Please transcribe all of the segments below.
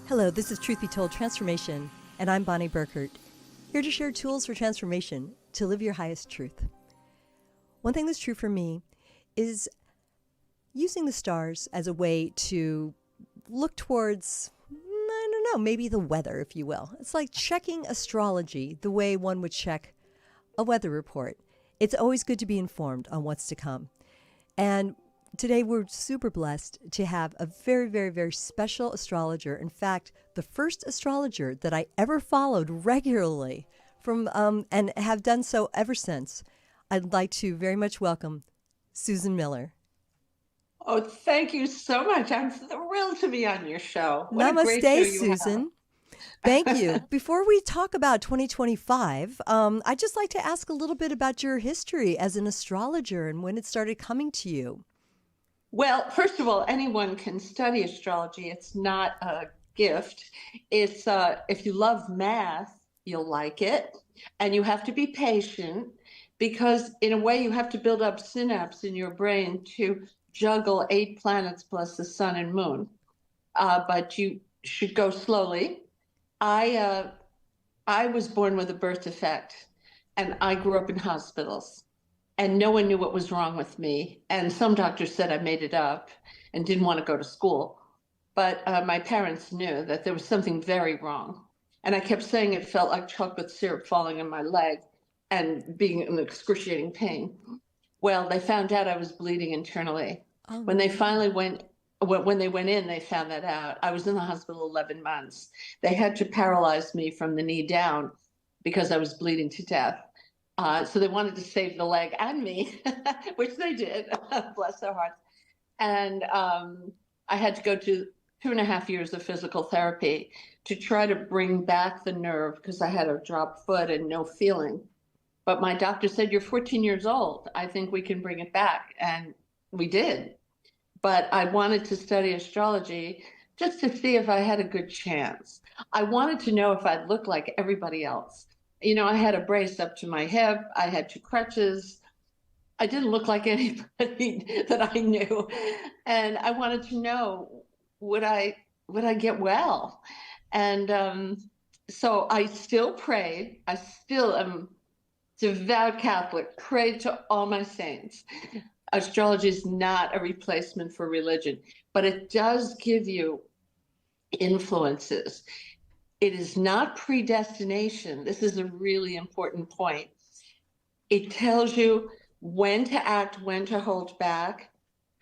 Hello, this is Truth Be Told Transformation, and I'm Bonnie Burkert, here to share tools for transformation to live your highest truth. One thing that's true for me is using the stars as a way to look towards, I don't know, maybe the weather, if you will. It's like checking astrology the way one would check a weather report. It's always good to be informed on what's to come. And today, we're super blessed to have a very, very, very special astrologer. In fact, the first astrologer that I ever followed regularly and have done so ever since. I'd like to very much welcome Susan Miller. Oh, thank you so much. I'm thrilled to be on your show. What a great show Namaste, you Susan. have. Thank you. Before we talk about 2025, I'd just like to ask a little bit about your history as an astrologer and when it started coming to you. Well, first of all, anyone can study astrology. It's not a gift. It's if you love math, you'll like it. And you have to be patient because in a way you have to build up synapse in your brain to juggle 8 planets plus the sun and moon. But you should go slowly. I was born with a birth defect and I grew up in hospitals. And no one knew what was wrong with me. And some doctors said I made it up and didn't want to go to school. But my parents knew that there was something very wrong. And I kept saying it felt like chocolate syrup falling on my leg and being in excruciating pain. Well, they found out I was bleeding internally. Oh. When they went in, they found that out. I was in the hospital 11 months. They had to paralyze me from the knee down because I was bleeding to death. So they wanted to save the leg and me, which they did, bless their hearts. And I had to go to 2.5 years of physical therapy to try to bring back the nerve because I had a dropped foot and no feeling. But my doctor said, "You're 14 years old. I think we can bring it back." And we did. But I wanted to study astrology just to see if I had a good chance. I wanted to know if I'd look like everybody else. You know, I had a brace up to my hip. I had 2 crutches. I didn't look like anybody that I knew. And I wanted to know, would I get well? And so I still prayed. I still am devout Catholic, prayed to all my saints. Astrology is not a replacement for religion, but it does give you influences. It is not predestination. This is a really important point. It tells you when to act, when to hold back,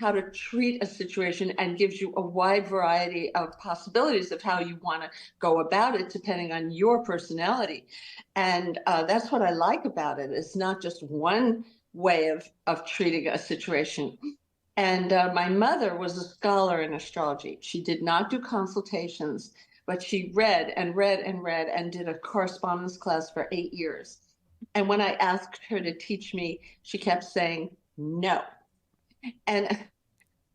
how to treat a situation, and gives you a wide variety of possibilities of how you want to go about it, depending on your personality. And that's what I like about it. It's not just one way of treating a situation. And my mother was a scholar in astrology. She did not do consultations, but she read and read and read and did a correspondence class for 8 years. And when I asked her to teach me, she kept saying no. And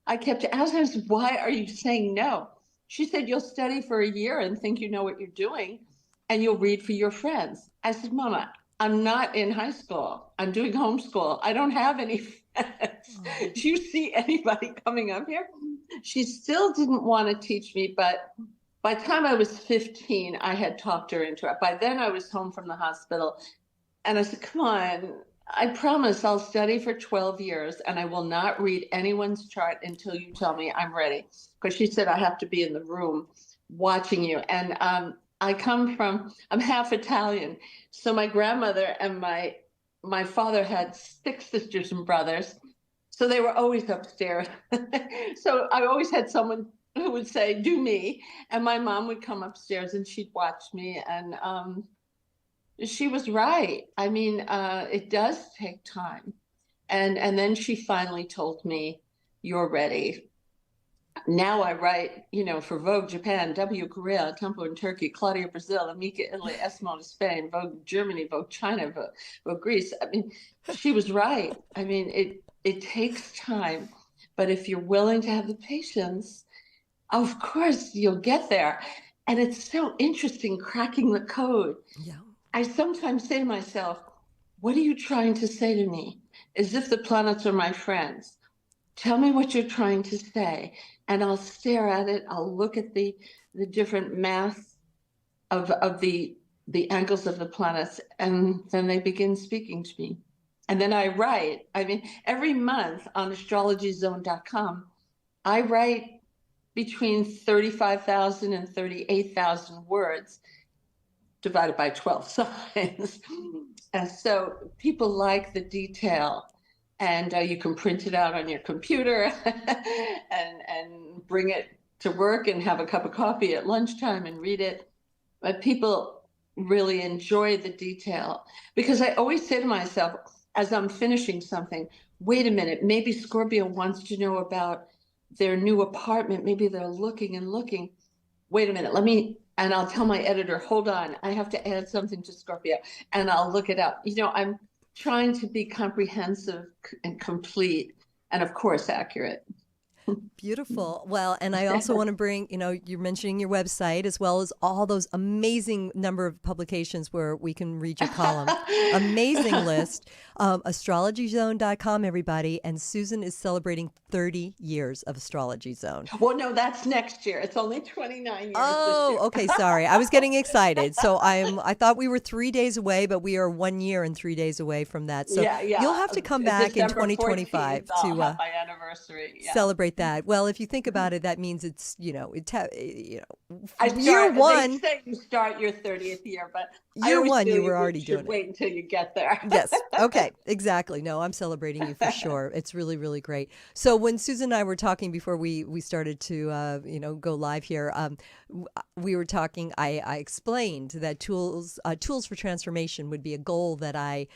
I kept asking her, "Why are you saying no?" She said, "You'll study for a year and think you know what you're doing, and you'll read for your friends." I said, "Mama, I'm not in high school. I'm doing homeschool. I don't have any friends. Do you see anybody coming up here?" She still didn't want to teach me, but by the time I was 15, I had talked her into it. By then I was home from the hospital and I said, "Come on, I promise I'll study for 12 years and I will not read anyone's chart until you tell me I'm ready." Because she said, "I have to be in the room watching you." And I'm half Italian. So my grandmother and my father had 6 sisters and brothers. So they were always upstairs. So I always had someone who would say, "Do me." And my mom would come upstairs and she'd watch me. And she was right. I mean, it does take time. And then she finally told me, "You're ready." Now I write, for Vogue Japan, W Korea, Tempo in Turkey, Claudia Brazil, Amica Italy, Esmo Spain, Vogue Germany, Vogue China, Vogue Greece. I mean, she was right. I mean, it takes time, but if you're willing to have the patience, of course you'll get there. And it's so interesting cracking the code. Yeah. I sometimes say to myself, "What are you trying to say to me?" As if the planets are my friends. "Tell me what you're trying to say." And I'll stare at it. I'll look at the the different math of the angles of the planets, and then they begin speaking to me. And then I write. I mean, every month on astrologyzone.com, I write between 35,000 and 38,000 words divided by 12 signs. And so people like the detail, and you can print it out on your computer and bring it to work and have a cup of coffee at lunchtime and read it. But people really enjoy the detail, because I always say to myself, as I'm finishing something, wait a minute, maybe Scorpio wants to know about their new apartment. Maybe they're looking and looking. Wait a minute, and I'll tell my editor, hold on, I have to add something to Scorpio, and I'll look it up. I'm trying to be comprehensive and complete, and of course, accurate. Beautiful. Well, and I also want to bring, you're mentioning your website as well as all those amazing number of publications where we can read your column. Amazing list. Astrologyzone.com, everybody. And Susan is celebrating 30 years of Astrology Zone. Well, no, that's next year. It's only 29 years Oh, this year. Okay. Sorry. I was getting excited. So I thought we were 3 days away, but we are 1 year and 3 days away from that. So yeah. You'll have to come back in December 2025 14th, to my anniversary. Yeah. celebrate that. Well, if you think about it, that means it's, year one. They say you start your 30th year, but Year one, you were already doing it. Wait until you get there. Yes. Okay. Exactly. No, I'm celebrating you for sure. It's really, really great. So when Susan and I were talking before we started to, go live here, we were talking, I explained that tools for transformation would be a goal that I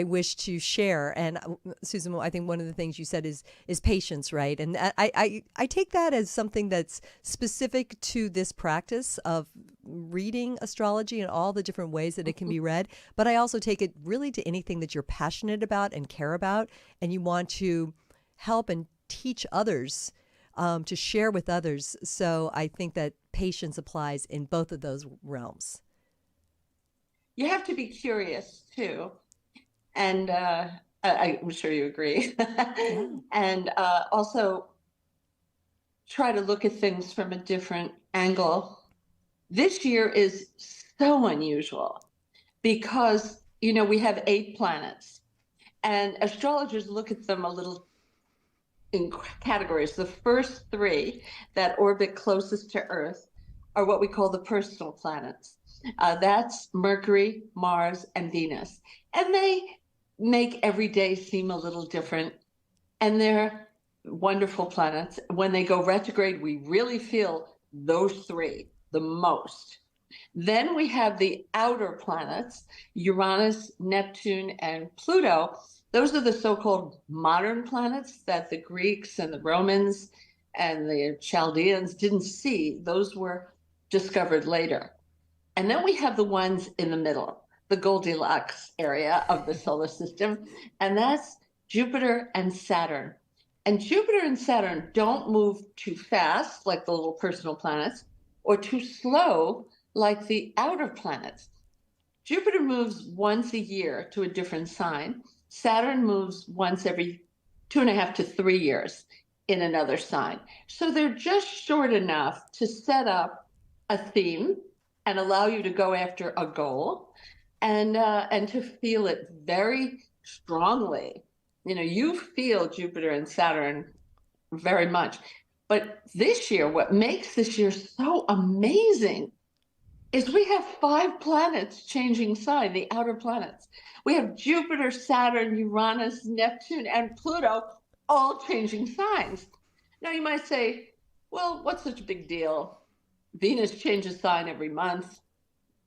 wish to share. And Susan, I think one of the things you said is patience, right? And I take that as something that's specific to this practice of reading astrology and all the different ways that it can be read. But I also take it really to anything that you're passionate about and care about, and you want to help and teach others, to share with others. So I think that patience applies in both of those realms. You have to be curious too. And I'm sure you agree. Yeah. And also try to look at things from a different angle. This year is so unusual because, we have 8 planets, and astrologers look at them a little in categories. The first 3 that orbit closest to Earth are what we call the personal planets. That's Mercury, Mars, and Venus. And they make every day seem a little different. And they're wonderful planets. When they go retrograde, we really feel those 3 the most. Then we have the outer planets, Uranus, Neptune, and Pluto. Those are the so-called modern planets that the Greeks and the Romans and the Chaldeans didn't see. Those were discovered later. And then we have the ones in the middle, the Goldilocks area of the solar system, and that's Jupiter and Saturn. And Jupiter and Saturn don't move too fast like the little personal planets, or too slow like the outer planets. Jupiter moves once a year to a different sign. Saturn moves once every 2.5 to 3 years in another sign. So they're just short enough to set up a theme and allow you to go after a goal, and to feel it very strongly. You feel Jupiter and Saturn very much. But this year, what makes this year so amazing is we have 5 planets changing sign, the outer planets. We have Jupiter, Saturn, Uranus, Neptune, and Pluto all changing signs. Now you might say, well, what's such a big deal? Venus changes sign every month.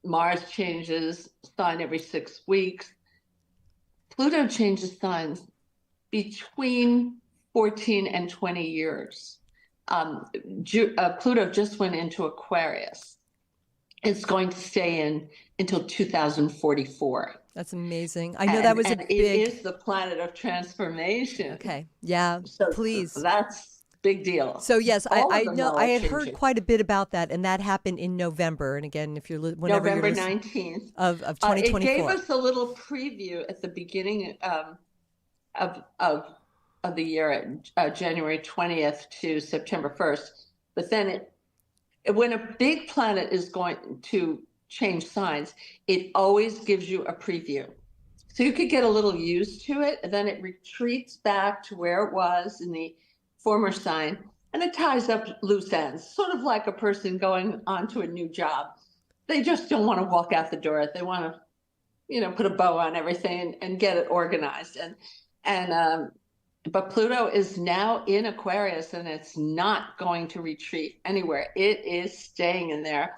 Mars changes sign every 6 weeks. Pluto changes signs between 14 and 20 years. Pluto just went into Aquarius. It's going to stay in until 2044. That's amazing. I know that was a big... It is the planet of transformation. Okay. Yeah. So please. That's big deal. So yes, I know I had heard quite a bit about that, and that happened in November. And again, if you're whenever November you're 19th of 2024, it gave us a little preview at the beginning of the year, January 20th to September 1st. But then when a big planet is going to change signs, it always gives you a preview. So you could get a little used to it, and then it retreats back to where it was in the former sign, and it ties up loose ends, sort of like a person going on to a new job. They just don't want to walk out the door. They want to, put a bow on everything and get it organized. But Pluto is now in Aquarius, and it's not going to retreat anywhere. It is staying in there.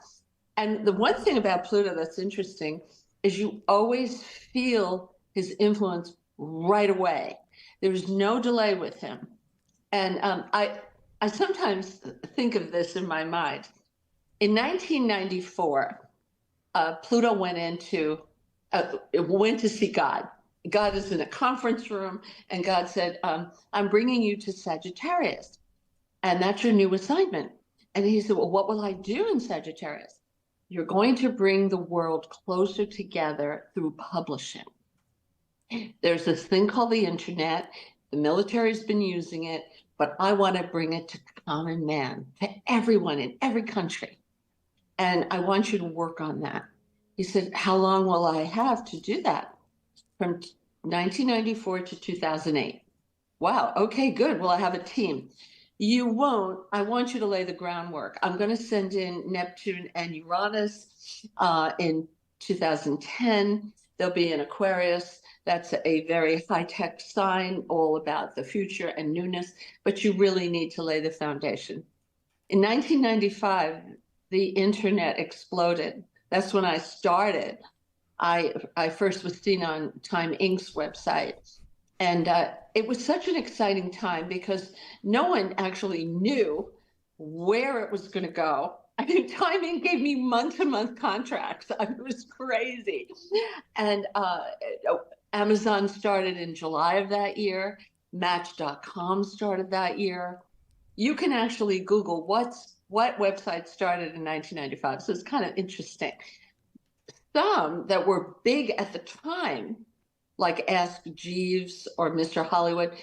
And the one thing about Pluto that's interesting is you always feel his influence right away. There's no delay with him. And I sometimes think of this in my mind. In 1994, Pluto went to see God. God is in a conference room, and God said, I'm bringing you to Sagittarius, and that's your new assignment. And he said, well, what will I do in Sagittarius? You're going to bring the world closer together through publishing. There's this thing called the internet. The military's been using it, but I want to bring it to common man, to everyone in every country. And I want you to work on that. He said, how long will I have to do that? From 1994 to 2008. Wow, okay, good. Well, I have a team. You won't. I want you to lay the groundwork. I'm going to send in Neptune and Uranus in 2010. They'll be in Aquarius. That's a very high-tech sign, all about the future and newness, but you really need to lay the foundation. In 1995, the internet exploded. That's when I started. I first was seen on Time Inc.'s website. And it was such an exciting time because no one actually knew where it was going to go. I mean, Time Inc. gave me month-to-month contracts. It was crazy. And Amazon started in July of that year. Match.com started that year. You can actually Google what website started in 1995. So it's kind of interesting. Some that were big at the time, like Ask Jeeves or Mr. Hollywood,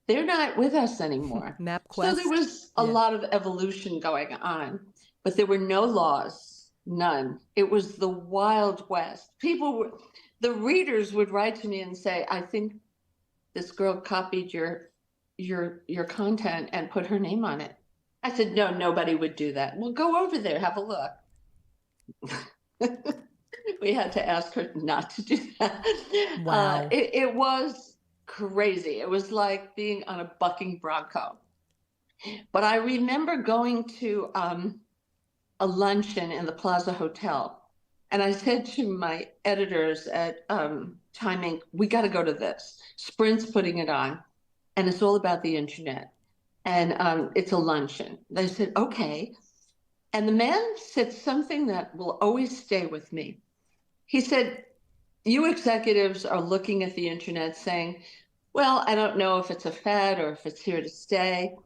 they're not with us animour. MapQuest. So there was a lot of evolution going on, but there were no laws, none. It was the Wild West. The readers would write to me and say, I think this girl copied your content and put her name on it. I said, no, nobody would do that. Well, go over there, have a look. We had to ask her not to do that. Wow. It was crazy. It was like being on a bucking bronco. But I remember going to a luncheon in the Plaza Hotel. And I said to my editors at Time Inc., we got to go to this. Sprint's putting it on. And it's all about the internet. And it's a luncheon. They said, okay. And the man said something that will always stay with me. He said, you executives are looking at the internet saying, well, I don't know if it's a fad or if it's here to stay.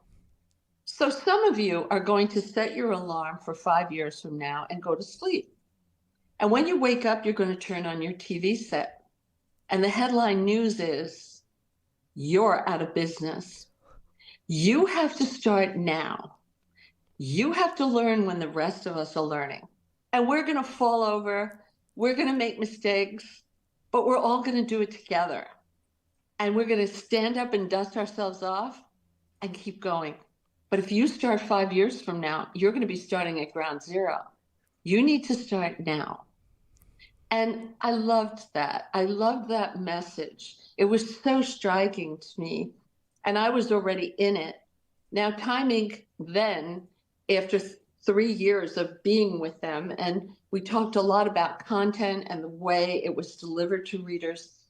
So some of you are going to set your alarm for 5 years from now and go to sleep. And when you wake up, you're going to turn on your TV set. And the headline news is, you're out of business. You have to start now. You have to learn when the rest of us are learning. And we're going to fall over. We're going to make mistakes, but we're all going to do it together. And we're going to stand up and dust ourselves off and keep going. But if you start 5 years from now, you're going to be starting at ground zero. You need to start now. And I loved that. I loved that message. It was so striking to me. And I was already in it. Now, Time Inc. then, after 3 years of being with them, and we talked a lot about content and the way it was delivered to readers.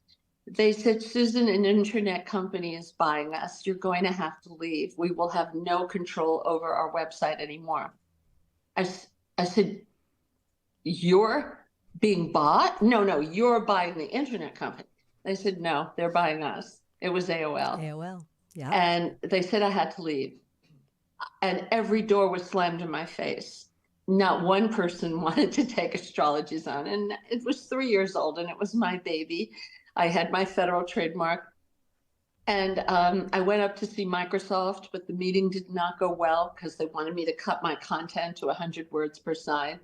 They said, Susan, an internet company is buying us. You're going to have to leave. We will have no control over our website anymore. I said, you're being bought? No, you're buying the internet company. They said, no, they're buying us. It was AOL. AOL, yeah. And they said I had to leave. And every door was slammed in my face. Not one person wanted to take Astrology's on. And it was 3 years old and it was my baby. I had my federal trademark. And I went up to see Microsoft, but the meeting did not go well because they wanted me to cut my content to 100 words per side.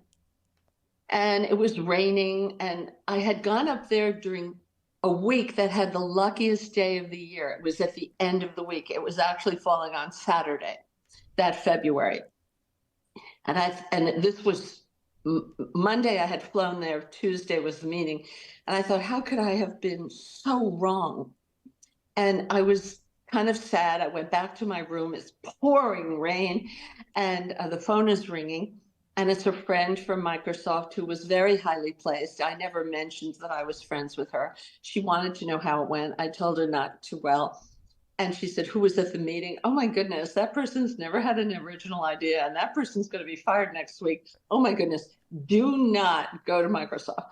And it was raining, and I had gone up there during a week that had the luckiest day of the year. It was at the end of the week. It was actually falling on Saturday, that February. And this was Monday. I had flown there. Tuesday was the meeting. And I thought, how could I have been so wrong? And I was kind of sad. I went back to my room. It's pouring rain, and the phone is ringing. And it's a friend from Microsoft who was very highly placed. I never mentioned that I was friends with her. She wanted to know how it went. I told her not too well. And she said, who was at the meeting? Oh my goodness, that person's never had an original idea, and that person's going to be fired next week. Oh my goodness, do not go to Microsoft.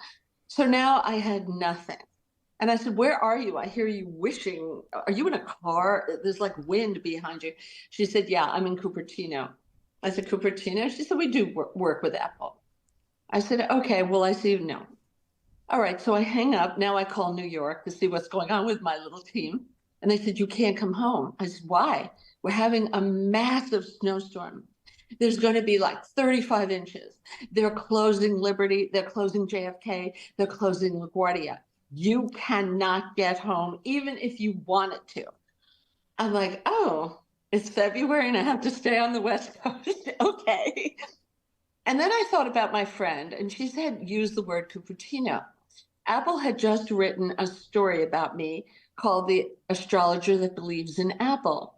So now I had nothing. And I said, where are you? I hear you wishing. Are you in a car? There's like wind behind you. She said, yeah, I'm in Cupertino. I said, Cupertino? She said, we do work with Apple. I said, okay, well, I see you now. All right, so I hang up. Now I call New York to see what's going on with my little team. And they said, you can't come home. I said, why? We're having a massive snowstorm. There's going to be like 35 inches. They're closing Liberty. They're closing JFK. They're closing LaGuardia. You cannot get home, even if you wanted to. I'm like, oh, it's February and I have to stay on the West Coast. Okay. And then I thought about my friend, and she said, use the word Cupertino. Apple had just written a story about me called The Astrologer That Believes in Apple.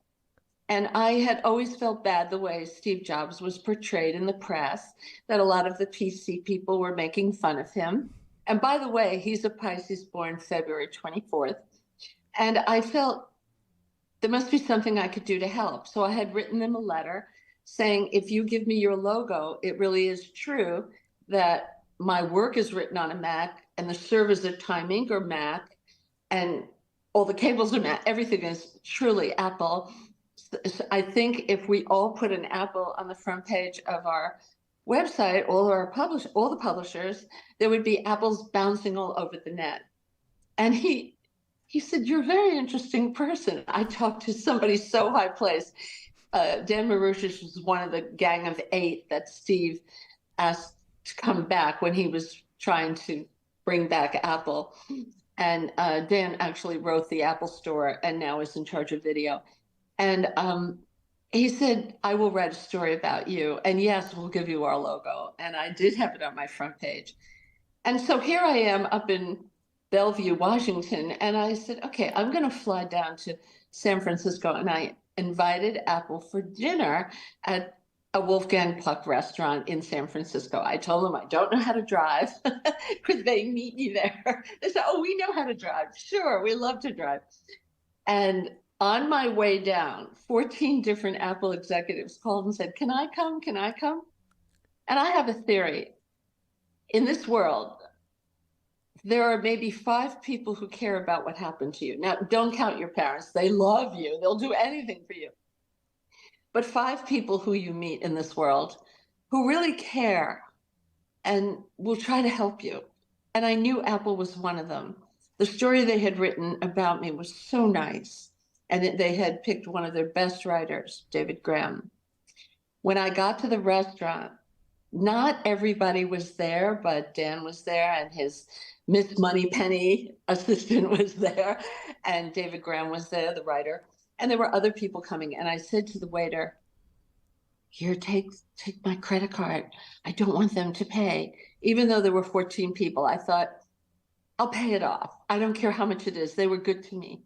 And I had always felt bad the way Steve Jobs was portrayed in the press, that a lot of the PC people were making fun of him. And by the way, he's a Pisces born February 24th. And I felt there must be something I could do to help. So I had written them a letter saying, if you give me your logo, it really is true that my work is written on a Mac and the servers are Time Inc. or Mac and all the cables are Mac. Everything is truly Apple. So I think if we all put an apple on the front page of our website, all the publishers, there would be apples bouncing all over the net. And he said, you're a very interesting person. I talked to somebody so high placed. Dan Marushis was one of the gang of 8 that Steve asked to come back when he was trying to bring back Apple. And Dan actually wrote the Apple Store and now is in charge of video. And he said, I will write a story about you. And yes, we'll give you our logo. And I did have it on my front page. And so here I am up in Bellevue, Washington. And I said, okay, I'm going to fly down to San Francisco. And I invited Apple for dinner at a Wolfgang Puck restaurant in San Francisco. I told them I don't know how to drive. Could they meet me there? They said, oh, we know how to drive. Sure, we love to drive. And on my way down, 14 different Apple executives called and said, can I come? Can I come? And I have a theory. In this world, there are maybe 5 people who care about what happened to you. Now, don't count your parents. They love you. They'll do anything for you. But 5 people who you meet in this world who really care and will try to help you. And I knew Apple was one of them. The story they had written about me was so nice. And they had picked one of their best writers, David Graham. When I got to the restaurant, not everybody was there, but Dan was there and his Miss Moneypenny assistant was there, and David Graham was there, the writer, and there were other people coming. And I said to the waiter, here, take my credit card. I don't want them to pay. Even though there were 14 people, I thought, I'll pay it off. I don't care how much it is. They were good to me.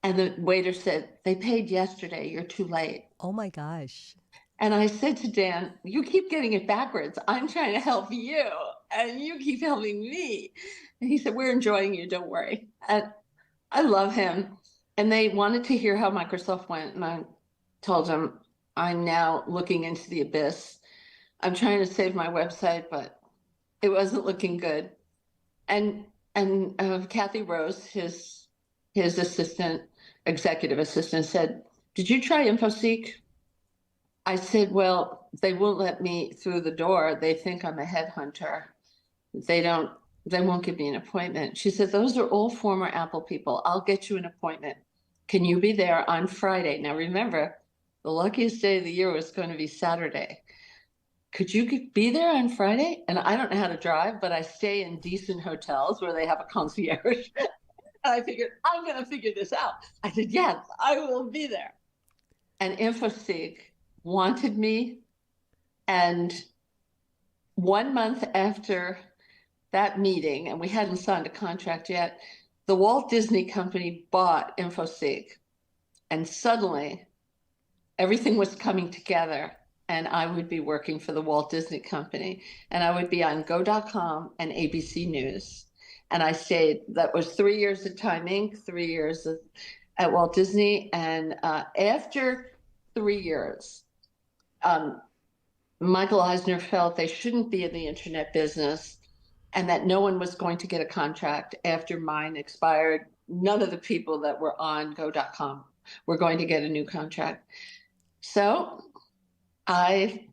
And the waiter said, they paid yesterday. You're too late. Oh my gosh. And I said to Dan, you keep getting it backwards. I'm trying to help you, and you keep helping me. And he said, we're enjoying you. Don't worry. And I love him. And they wanted to hear how Microsoft went. And I told them, I'm now looking into the abyss. I'm trying to save my website, but it wasn't looking good. And Kathy Rose, his assistant, executive assistant, said, did you try InfoSeek? I said, well, they won't let me through the door. They think I'm a headhunter. They won't give me an appointment. She said, those are all former Apple people. I'll get you an appointment. Can you be there on Friday? Now, remember, the luckiest day of the year was going to be Saturday. Could you be there on Friday? And I don't know how to drive, but I stay in decent hotels where they have a concierge. I figured, I'm going to figure this out. I said, yes, I will be there. And InfoSeek wanted me. And 1 month after that meeting, and we hadn't signed a contract yet, the Walt Disney Company bought InfoSeek. And suddenly, everything was coming together. And I would be working for the Walt Disney Company. And I would be on go.com and ABC News. And I stayed, that was 3 years at Time Inc., 3 years at Walt Disney. And after 3 years, Michael Eisner felt they shouldn't be in the internet business and that no one was going to get a contract after mine expired. None of the people that were on go.com were going to get a new contract. So I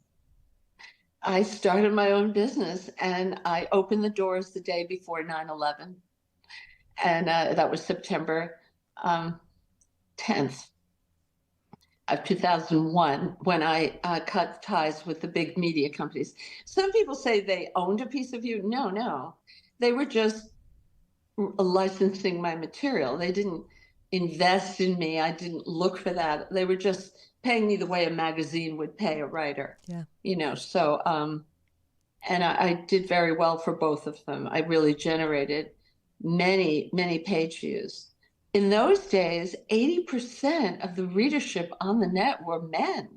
started my own business, and I opened the doors the day before 9/11. And that was September 10th of 2001, when I cut ties with the big media companies. Some people say they owned a piece of you. No. They were just licensing my material. They didn't invest in me. I didn't look for that. They were just paying me the way a magazine would pay a writer. Yeah. So, and I did very well for both of them. I really generated many, many page views. In those days, 80% of the readership on the net were men.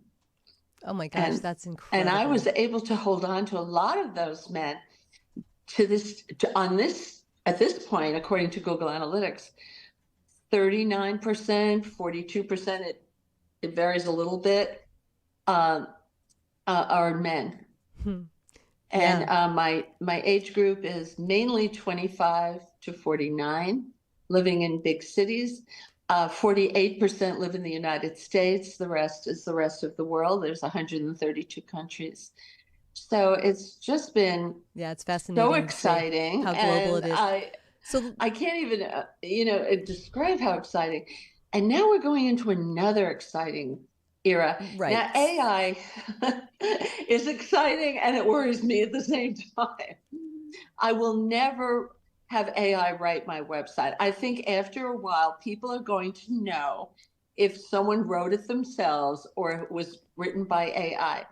Oh my gosh, that's incredible. And I was able to hold on to a lot of those men at this point, according to Google Analytics, 39%, 42%, it varies a little bit, are men. And my age group is mainly 25 to 49, living in big cities. 48% live in the United States. The rest is the rest of the world. There's 132 countries. So it's just been it's fascinating. So exciting. How global it is. I can't even, describe how exciting. And now we're going into another exciting era. Right. Now, AI is exciting and it worries me at the same time. I will never have AI write my website. I think after a while, people are going to know if someone wrote it themselves or it was written by AI.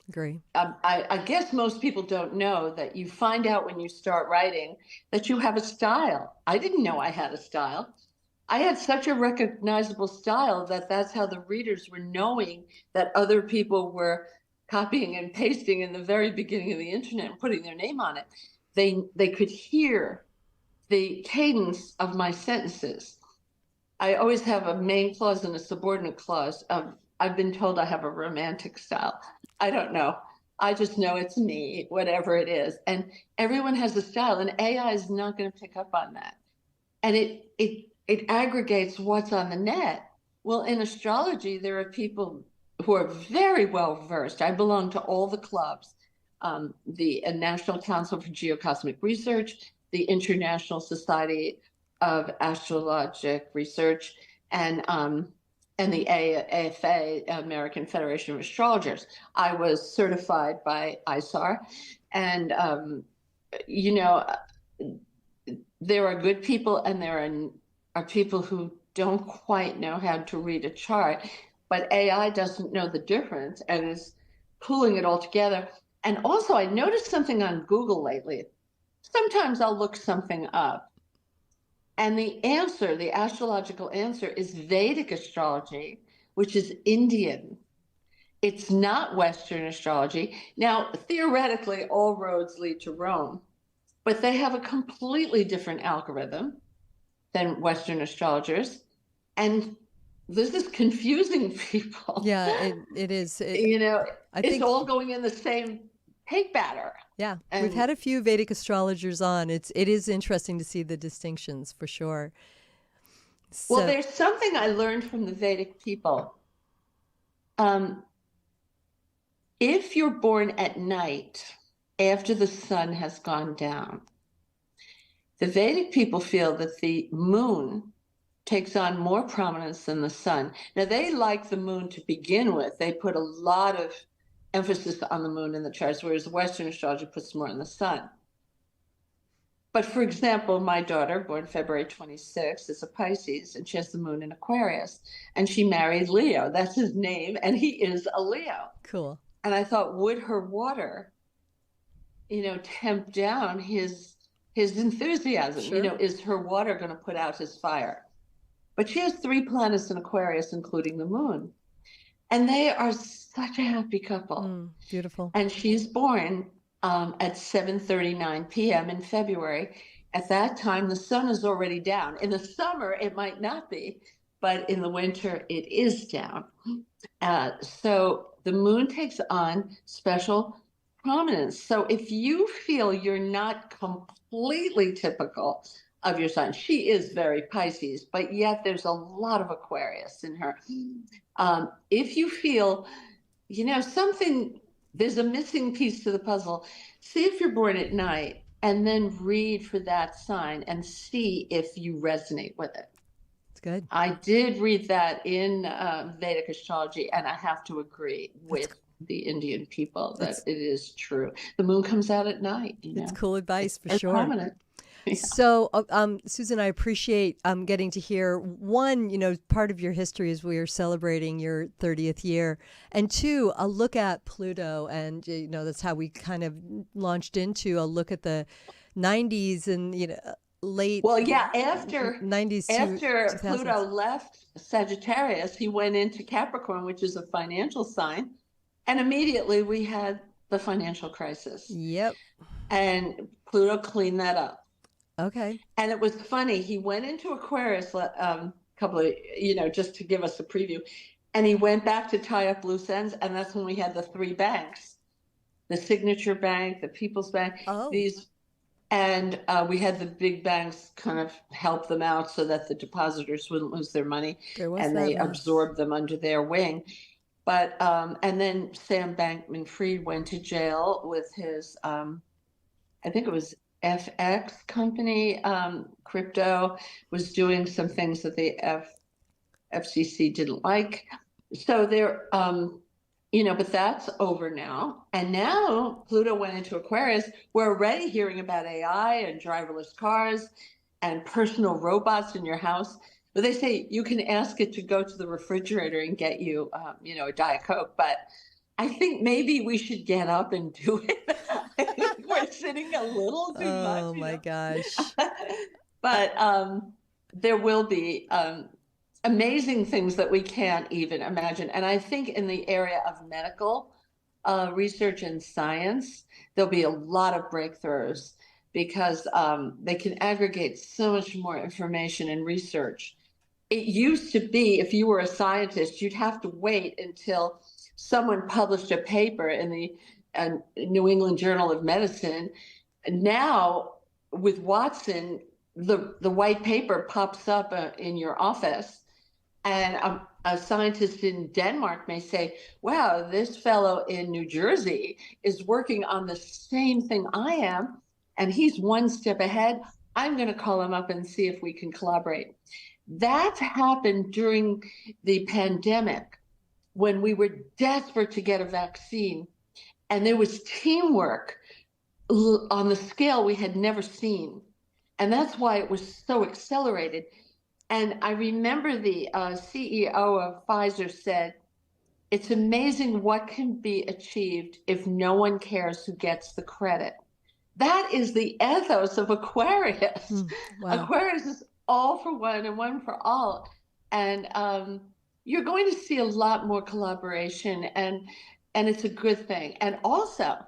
Agree. I guess most people don't know that you find out when you start writing that you have a style. I didn't know I had a style. I had such a recognizable style that's how the readers were knowing that other people were copying and pasting in the very beginning of the internet and putting their name on it. They could hear the cadence of my sentences. I always have a main clause and a subordinate clause. I've been told I have a romantic style. I don't know. I just know it's me, whatever it is. And everyone has a style, and AI is not going to pick up on that. And it aggregates what's on the net. Well, in astrology, there are people who are very well versed. I belong to all the clubs, the National Council for Geocosmic Research, the International Society of Astrological Research, and the AFA, American Federation of Astrologers. I was certified by ISAR, and there are good people and there are people who don't quite know how to read a chart, but AI doesn't know the difference and is pulling it all together. And also, I noticed something on Google lately. Sometimes I'll look something up, and the answer, the astrological answer, is Vedic astrology, which is Indian. It's not Western astrology. Now, theoretically, all roads lead to Rome, but they have a completely different algorithm than Western astrologers. And this is confusing people. Yeah, it is. I think it's all going in the same pig batter. Yeah, we've had a few Vedic astrologers on. It is interesting to see the distinctions, for sure. Well, there's something I learned from the Vedic people. If you're born at night after the sun has gone down, the Vedic people feel that the moon takes on more prominence than the sun. Now, they like the moon to begin with. They put a lot of emphasis on the moon in the charts, whereas Western astrology puts more on the sun. But for example, my daughter, born February 26th, is a Pisces, and she has the moon in Aquarius, and she married Leo. That's his name, and he is a Leo. Cool. And I thought, would her water, tempt down his enthusiasm? Sure. Is her water going to put out his fire? But she has 3 planets in Aquarius, including the moon. And they are such a happy couple. Beautiful. And she's born at 7:39 p.m. in February. At that time, the sun is already down. In the summer, it might not be, but in the winter, it is down. So the moon takes on special prominence. So if you feel you're not completely typical of your sign, she is very Pisces, but yet there's a lot of Aquarius in her. If you feel, something, there's a missing piece to the puzzle, see if you're born at night and then read for that sign and see if you resonate with it. It's good. I did read that in Vedic astrology, and I have to agree with the Indian people that it is true. The moon comes out at night. It's cool advice for sure. Prominent. Yeah. So, Susan, I appreciate getting to hear, one, part of your history as we are celebrating your 30th year, and two, a look at Pluto. And, that's how we kind of launched into a look at the 90s and, late. Well, yeah, after 90s after 2000s. Pluto left Sagittarius, he went into Capricorn, which is a financial sign. And immediately we had the financial crisis. Yep. And Pluto cleaned that up. Okay. And it was funny. He went into Aquarius couple of, just to give us a preview. And he went back to tie up loose ends. And that's when we had the 3 banks, the Signature Bank, the People's Bank, and we had the big banks kind of help them out so that the depositors wouldn't lose their money. And they absorbed them under their wing. But, and then Sam Bankman-Fried went to jail with his, I think it was FX company, crypto, was doing some things that the FCC didn't like. So there, but that's over now. And now Pluto went into Aquarius. We're already hearing about AI and driverless cars and personal robots in your house. But they say you can ask it to go to the refrigerator and get you, a Diet Coke. But I think maybe we should get up and do it. I think we're sitting a little too much. Oh my gosh. But there will be amazing things that we can't even imagine. And I think in the area of medical research and science, there'll be a lot of breakthroughs because they can aggregate so much more information and research. It used to be, if you were a scientist, you'd have to wait until someone published a paper in the New England Journal of Medicine. Now, with Watson, the white paper pops up in your office, and a scientist in Denmark may say, wow, this fellow in New Jersey is working on the same thing I am, and he's one step ahead. I'm going to call him up and see if we can collaborate. That happened during the pandemic when we were desperate to get a vaccine, and there was teamwork on the scale we had never seen. And that's why it was so accelerated. And I remember the CEO of Pfizer said, it's amazing what can be achieved if no one cares who gets the credit. That is the ethos of Aquarius. Wow. Aquarius is all for one and one for all. And you're going to see a lot more collaboration, and it's a good thing. And also,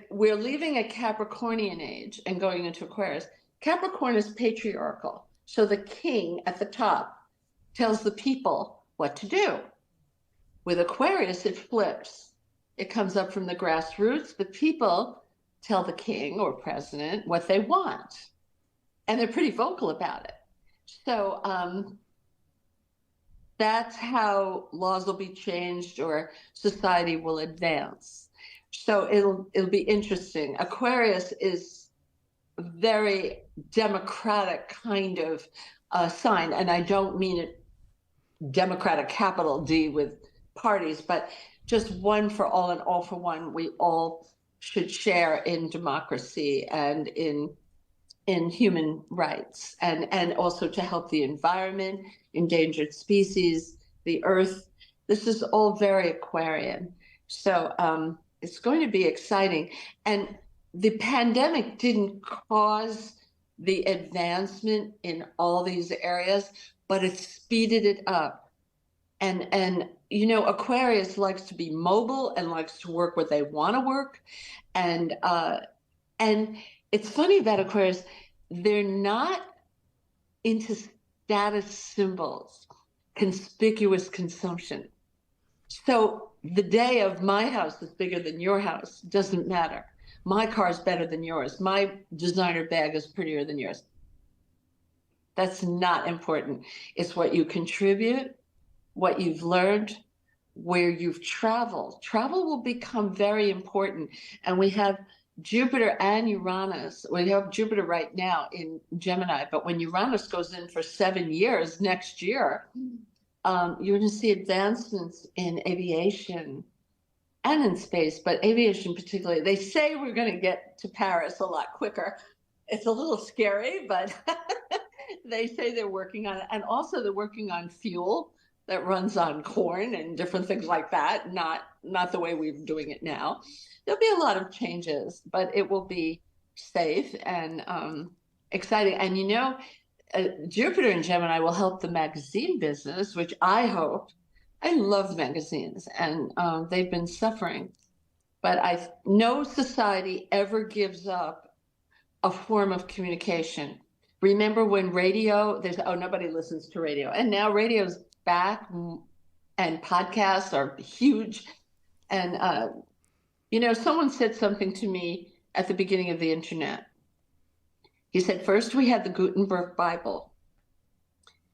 we're leaving a Capricornian age and going into Aquarius. Capricorn is patriarchal. So the king at the top tells the people what to do. With Aquarius, it flips. It comes up from the grassroots. The people tell the king or president what they want. And they're pretty vocal about it. So that's how laws will be changed or society will advance. So it'll be interesting. Aquarius is very democratic kind of sign. And I don't mean it Democratic capital D with parties, but just one for all and all for one. We all should share in democracy and in human rights, and also to help the environment, endangered species, the earth. This is all very Aquarian. So it's going to be exciting. And the pandemic didn't cause the advancement in all these areas, but it speeded it up. And you know, Aquarius likes to be mobile and likes to work where they want to work. And it's funny about Aquarius, they're not into status symbols, conspicuous consumption. So the day of my house is bigger than your house doesn't matter. My car is better than yours. My designer bag is prettier than yours. That's not important. It's what you contribute, what you've learned, where you've traveled. Travel will become very important. And we have Jupiter and Uranus. We have Jupiter right now in Gemini, but when Uranus goes in for 7 years next year, you're going to see advancements in aviation and in space, but aviation particularly. They say we're going to get to Paris a lot quicker. It's a little scary, but they say they're working on it. And also they're working on fuel that runs on corn and different things like that, not the way we're doing it now. There'll be a lot of changes, but it will be safe and exciting. And you know, Jupiter in Gemini will help the magazine business, which I hope. I love magazines, and they've been suffering. But no society ever gives up a form of communication. Remember when radio, nobody listens to radio. And now radio's back, and podcasts are huge. And, you know, someone said something to me at the beginning of the internet. He said, first we had the Gutenberg Bible.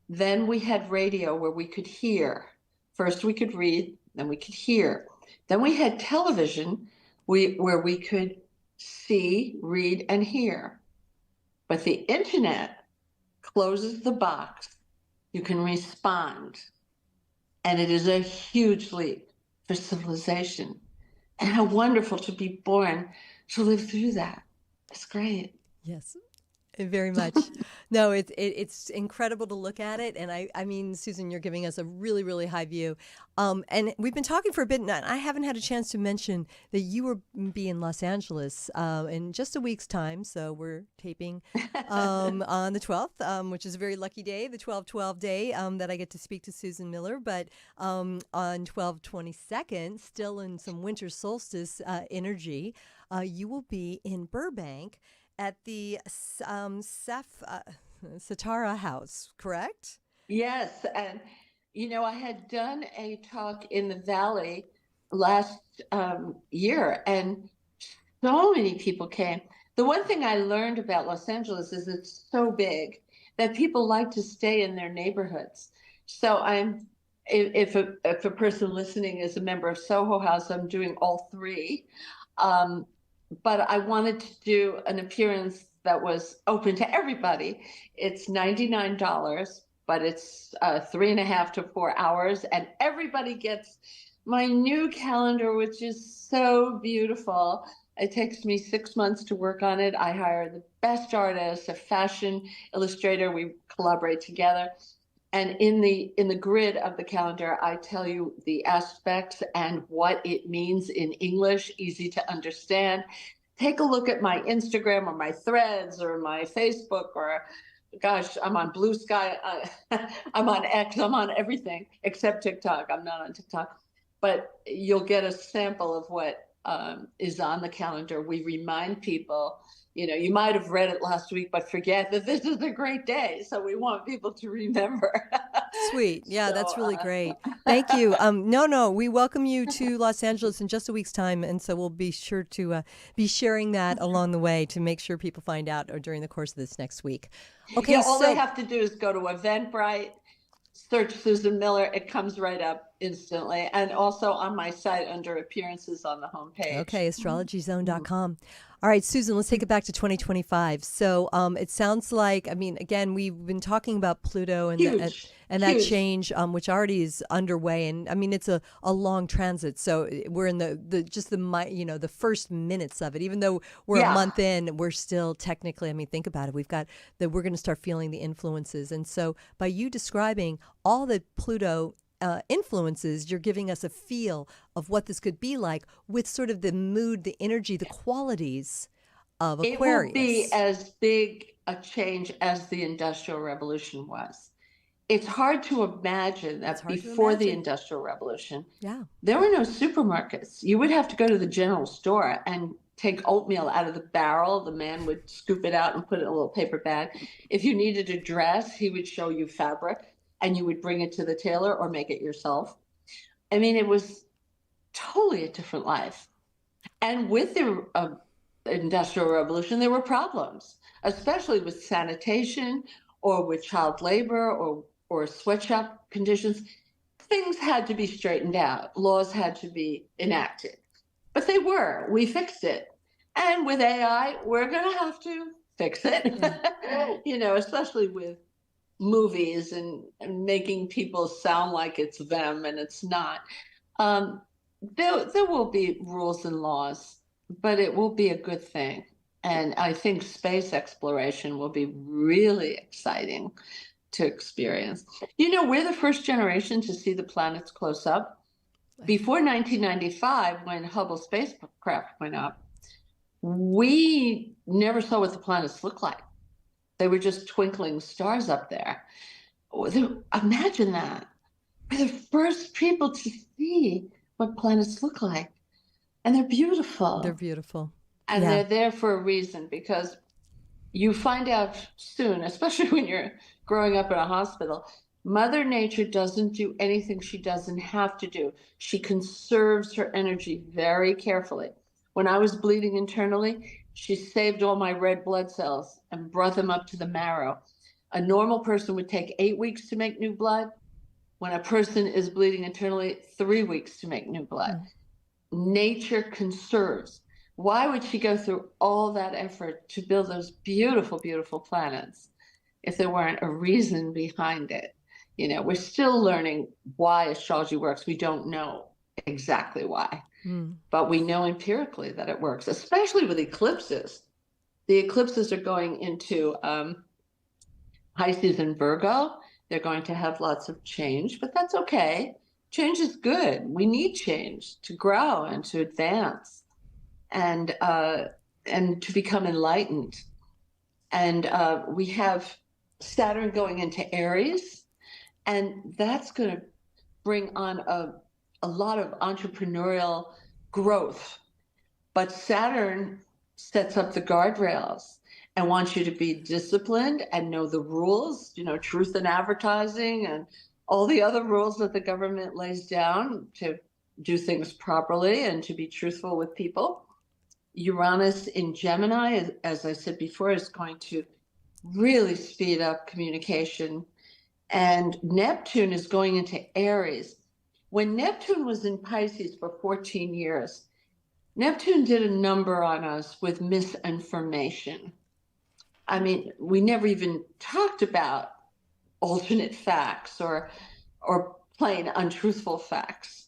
Then we had radio where we could hear. First we could read, then we could hear. Then we had television where we could see, read, and hear. But the internet closes the box. You can respond. And it is a huge leap for civilization. And how wonderful to be born to live through that. It's great. Yes. Very much. No, it's incredible to look at it. And I mean, Susan, you're giving us a really, really high view. And we've been talking for a bit, and I haven't had a chance to mention that you will be in Los Angeles in just a week's time. So we're taping on the 12th, which is a very lucky day, the 12/12 day that I get to speak to Susan Miller. But on 12/22, still in some winter solstice energy, you will be in Burbank at the Satara House, correct? Yes. And, you know, I had done a talk in the Valley last year, and so many people came. The one thing I learned about Los Angeles is it's so big that people like to stay in their neighborhoods. So if a person listening is a member of Soho House, I'm doing all three. But I wanted to do an appearance that was open to everybody. It's $99, but it's 3.5 to 4 hours, and everybody gets my new calendar, which is so beautiful. It takes me 6 months to work on it. I hire the best artist, a fashion illustrator. We collaborate together. And in the grid of the calendar, I tell you the aspects and what it means in English, easy to understand. Take a look at my Instagram or my Threads or my Facebook, or gosh, I'm on Blue Sky. I'm on X. I'm on everything except TikTok. I'm not on TikTok. But you'll get a sample of what is on the calendar. We remind people, you know, you might have read it last week, but forget that this is a great day. So we want people to remember. Sweet. Yeah, so, that's really great. Thank you. No, we welcome you to Los Angeles in just a week's time. And so we'll be sure to be sharing that along the way to make sure people find out or during the course of this next week. Okay. Yeah, all they have to do is go to Eventbrite, search Susan Miller. It comes right up. instantly, and also on my site under appearances on the homepage. Okay, astrologyzone.com. All right, Susan, let's take it back to 2025. So it sounds like, I mean, again, we've been talking about Pluto Huge, and that huge. change, which already is underway. And I mean, it's a long transit. So we're in the just the first minutes of it. Even though we're a Yeah, month in, we're still technically, I mean, think about it. We're going to start feeling the influences. And so by you describing all that Pluto influences, you're giving us a feel of what this could be like with sort of the mood, the energy, the qualities of it will be Aquarius. as big a change as the Industrial Revolution was. It's hard to imagine It's that hard to before the imagine. Industrial Revolution, Yeah. there were no supermarkets. You would have to go to the general store and take oatmeal out of the barrel. The man would scoop it out and put it in a little paper bag. If you needed a dress, he would show you fabric and you would bring it to the tailor or make it yourself. I mean, it was totally a different life. And with the Industrial Revolution, there were problems, especially with sanitation or with child labor or sweatshop conditions. Things had to be straightened out. Laws had to be enacted. But they were. We fixed it. And with AI, we're going to have to fix it, Yeah. especially with movies and making people sound like it's them and it's not. Um, there will be rules and laws, but it will be a good thing. And I think space exploration will be really exciting to experience. We're the first generation to see the planets close up. Before 1995, when Hubble spacecraft went up, we never saw what the planets looked like. They were just twinkling stars up there. Imagine that. We're the first people to see what planets look like. And they're They're beautiful. beautiful. And Yeah. they're there for a reason, because you find out soon, especially when you're growing up in a hospital, Mother Nature doesn't do anything she doesn't have to do. She conserves her energy very carefully. When I was bleeding internally, she saved all my red blood cells and brought them up to the marrow. A normal person would take 8 weeks to make new blood. When a person is bleeding internally, 3 weeks to make new blood. Nature conserves. Why would she go through all that effort to build those beautiful, beautiful planets if there weren't a reason behind it? We're still learning why astrology works. We don't know exactly why, but we know empirically that it works, especially with eclipses. The eclipses are going into Pisces and Virgo. They're going to have lots of change, but that's okay. Change is good. We need change to grow and to advance and to become enlightened. And we have Saturn going into Aries, and that's going to bring on a lot of entrepreneurial growth. But Saturn sets up the guardrails and wants you to be disciplined and know the rules, truth in advertising and all the other rules that the government lays down to do things properly and to be truthful with people. Uranus in Gemini, as I said before, is going to really speed up communication. And Neptune is going into Aries. When Neptune was in Pisces for 14 years, Neptune did a number on us with misinformation. I mean, we never even talked about alternate facts or plain untruthful facts.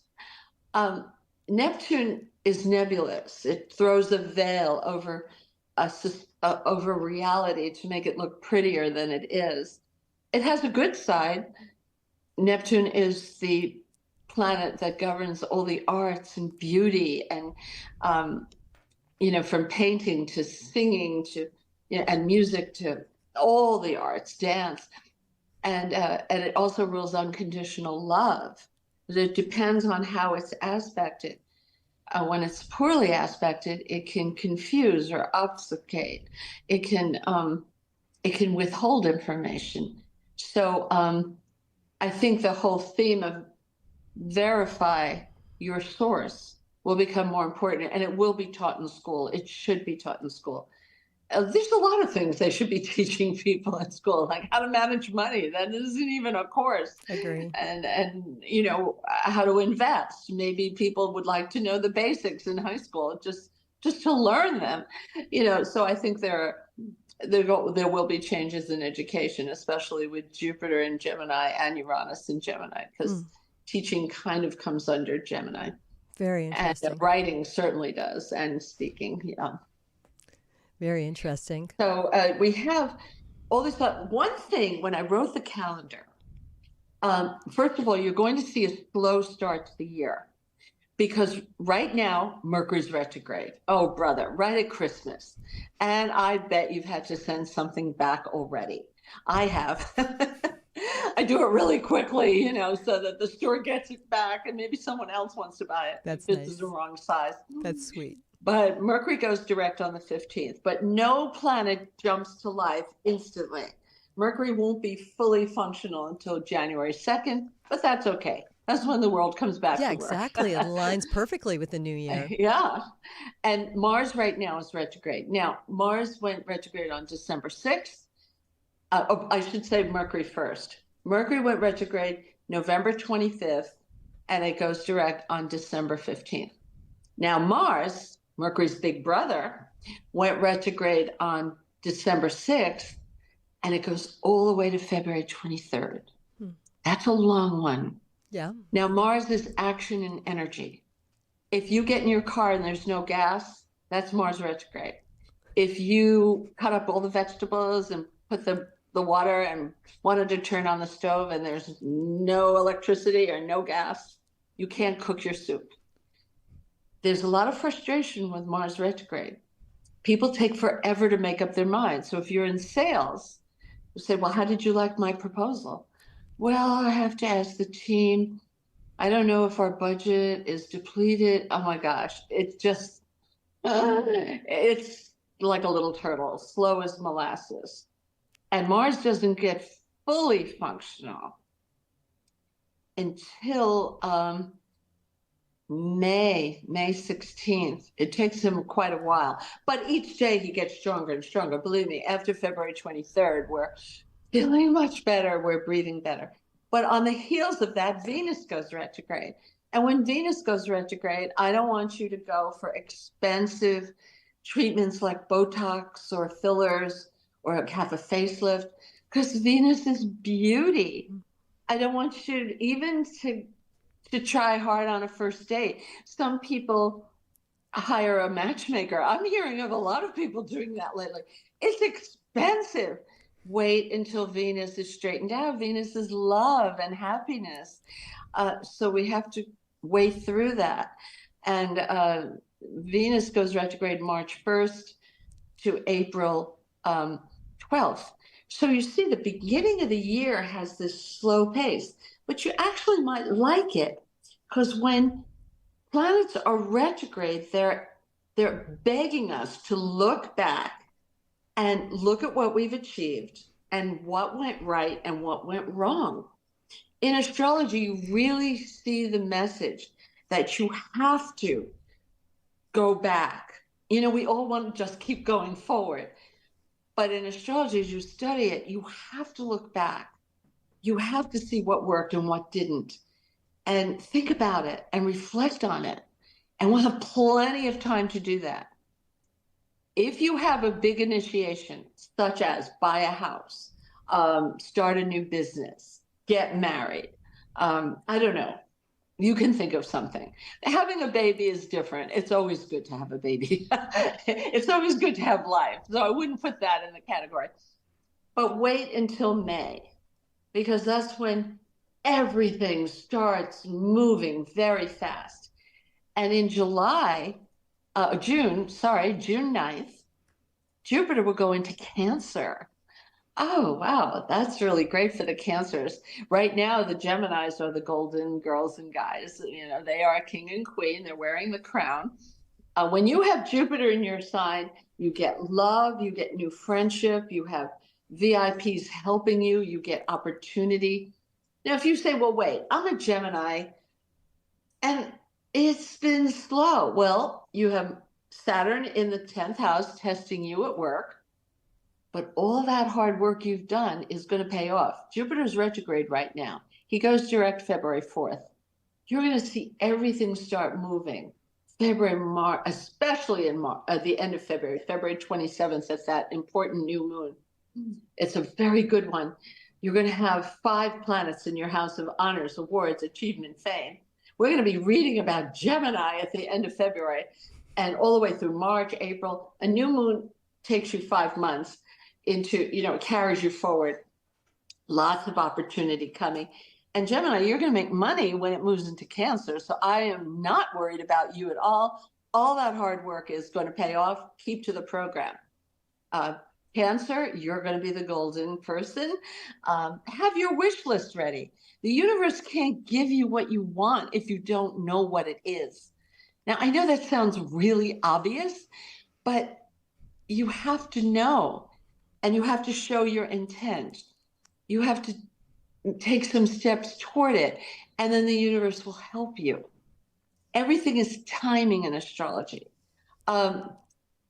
Neptune is nebulous. It throws a veil over over reality to make it look prettier than it is. It has a good side. Neptune is the planet that governs all the arts and beauty and from painting to singing to and music to all the arts, dance. And it also rules unconditional love. It depends on how it's aspected. When it's poorly aspected, it can confuse or obfuscate. It can withhold information. So I think the whole theme of verify your source will become more important, and it will be taught in school. It should be taught in school. There's a lot of things they should be teaching people at school, like how to manage money. That isn't even a course. Agree. And you know, how to invest. Maybe people would like to know the basics in high school, just to learn them. You know, so I think there will be changes in education, especially with Jupiter in Gemini and Uranus in Gemini, because teaching kind of comes under Gemini. Very And interesting. writing certainly does, and speaking. Yeah. Very interesting. So we have all this stuff. One thing, when I wrote the calendar, first of all, you're going to see a slow start to the year, because right now Mercury's retrograde. Oh, brother, right at Christmas. And I bet you've had to send something back already. I have. I do it really quickly, you know, so that the store gets it back and maybe someone else wants to buy it. That's if nice. It's the wrong size. That's sweet. But Mercury goes direct on the 15th, but no planet jumps to life instantly. Mercury won't be fully functional until January 2nd, but that's okay. That's when the world comes back to work. Yeah, exactly. It aligns perfectly with the new year. Yeah. And Mars right now is retrograde. Now, Mars went retrograde on December 6th. I should say Mercury first. Mercury went retrograde November 25th, and it goes direct on December 15th. Now, Mars, Mercury's big brother, went retrograde on December 6th, and it goes all the way to February 23rd. That's a long one. Yeah. Now, Mars is action and energy. If you get in your car and there's no gas, that's Mars retrograde. If you cut up all the vegetables and put the water and wanted to turn on the stove and there's no electricity or no gas, you can't cook your soup. There's a lot of frustration with Mars retrograde. People take forever to make up their minds. So if you're in sales, you say, well, how did you like my proposal? Well, I have to ask the team. I don't know if our budget is depleted. Oh my gosh, it's just, it's like a little turtle, slow as molasses. And Mars doesn't get fully functional until May 16th. It takes him quite a while, but each day he gets stronger and stronger. Believe me, after February 23rd, we're feeling much better, we're breathing better. But on the heels of that, Venus goes retrograde. And when Venus goes retrograde, I don't want you to go for expensive treatments like Botox or fillers or have a facelift, because Venus is beauty. I don't want you even to try hard on a first date. Some people hire a matchmaker. I'm hearing of a lot of people doing that lately. It's expensive. Wait until Venus is straightened out. Venus is love and happiness. So we have to wait through that. And Venus goes retrograde March 1st to April 12th. So you see the beginning of the year has this slow pace, but you actually might like it, because when planets are retrograde, they're begging us to look back and look at what we've achieved and what went right and what went wrong. In astrology, you really see the message that you have to go back. You know, we all want to just keep going forward. But in astrology, as you study it, you have to look back. You have to see what worked and what didn't, and think about it and reflect on it. And we'll have plenty of time to do that. If you have a big initiation, such as buy a house, start a new business, get married, I don't know, you can think of something. Having a baby is different. It's always good to have a baby. It's always good to have life. So I wouldn't put that in the category. But wait until May, because that's when everything starts moving very fast. And in June 9th, Jupiter will go into Cancer. Oh, wow, that's really great for the Cancers. Right now, the Geminis are the golden girls and guys. You know, they are a king and queen. They're wearing the crown. When you have Jupiter in your sign, you get love, you get new friendship, you have VIPs helping you, you get opportunity. Now, if you say, well, wait, I'm a Gemini, and it's been slow. Well, you have Saturn in the 10th house testing you at work. but all that hard work you've done is going to pay off. Jupiter's retrograde right now. He goes direct February 4th. You're going to see everything start moving. February, March, especially in March, at the end of February, February 27th, that's that important new moon. It's a very good one. You're going to have 5 planets in your house of honors, awards, achievement, fame. We're going to be reading about Gemini at the end of February and all the way through March, April. A new moon takes you 5 months into, it carries you forward. Lots of opportunity coming. And Gemini, you're going to make money when it moves into Cancer. So I am not worried about you at all. All that hard work is going to pay off. Keep to the program. Cancer, you're going to be the golden person. Have your wish list ready. The universe can't give you what you want if you don't know what it is. Now, I know that sounds really obvious, but you have to know, and you have to show your intent. You have to take some steps toward it, and then the universe will help you. Everything is timing in astrology.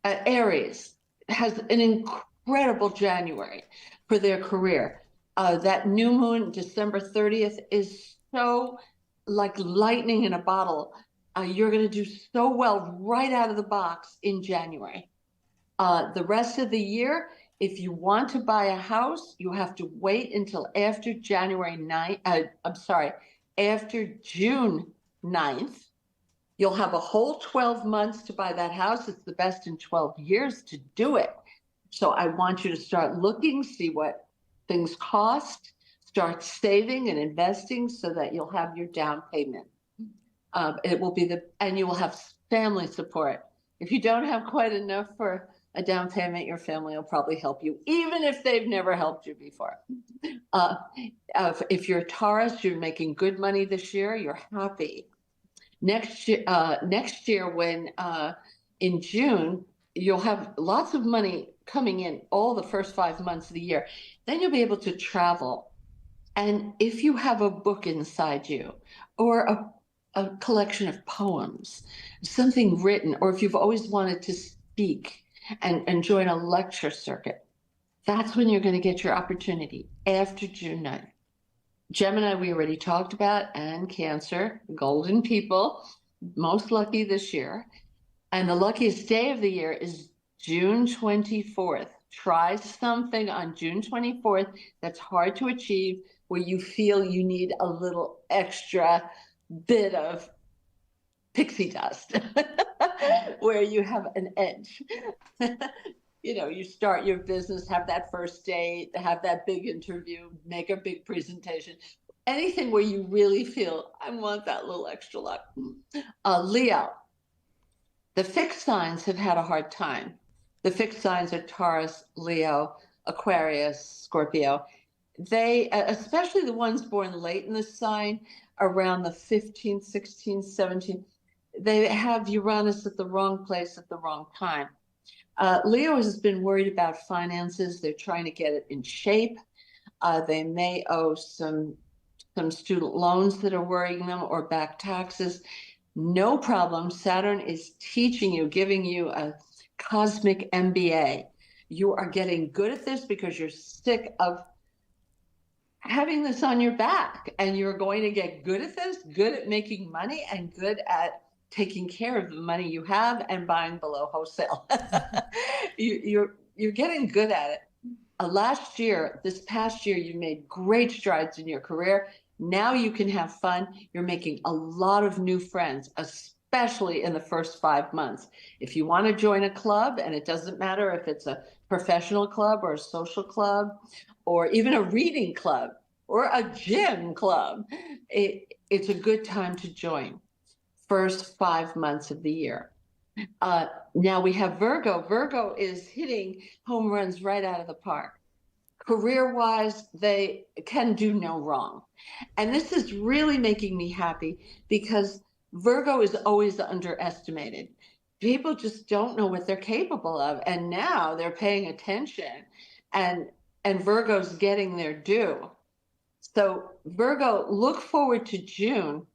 Aries has an incredible January for their career. That new moon, December 30th, is so like lightning in a bottle. You're going to do so well right out of the box in January. The rest of the year, if you want to buy a house, you have to wait until after after June 9th. You'll have a whole 12 months to buy that house. It's the best in 12 years to do it. So I want you to start looking, see what things cost, start saving and investing so that you'll have your down payment. It will be and you will have family support. If you don't have quite enough for a down payment, your family will probably help you, even if they've never helped you before. If you're Taurus, you're making good money this year, you're happy. Next year when in June, you'll have lots of money coming in all the first 5 months of the year. Then you'll be able to travel. And if you have a book inside you or a collection of poems, something written, or if you've always wanted to speak and join a lecture circuit, that's when you're going to get your opportunity after June 9th. Gemini, we already talked about, and Cancer, golden people, most lucky this year. And the luckiest day of the year is June 24th. Try something on June 24th that's hard to achieve, where you feel you need a little extra bit of pixie dust, where you have an edge. You start your business, have that first date, have that big interview, make a big presentation, anything where you really feel, I want that little extra luck. Leo, the fixed signs have had a hard time. The fixed signs are Taurus, Leo, Aquarius, Scorpio. They, especially the ones born late in the sign, around the 15th, 16th, 17th, they have Uranus at the wrong place at the wrong time. Leo has been worried about finances. They're trying to get it in shape. They may owe some student loans that are worrying them, or back taxes. No problem. Saturn is teaching you, giving you a cosmic MBA. You are getting good at this because you're sick of having this on your back, and you're going to get good at this, good at making money, and good at taking care of the money you have and buying below wholesale. You're getting good at it. This past year, you made great strides in your career. Now you can have fun. You're making a lot of new friends, especially in the first 5 months. If you want to join a club, and it doesn't matter if it's a professional club or a social club, or even a reading club or a gym club, it's a good time to join. First 5 months of the year. Now we have Virgo. Virgo is hitting home runs right out of the park. Career-wise, they can do no wrong. And this is really making me happy, because Virgo is always underestimated. People just don't know what they're capable of. And now they're paying attention, and Virgo's getting their due. So Virgo, look forward to June.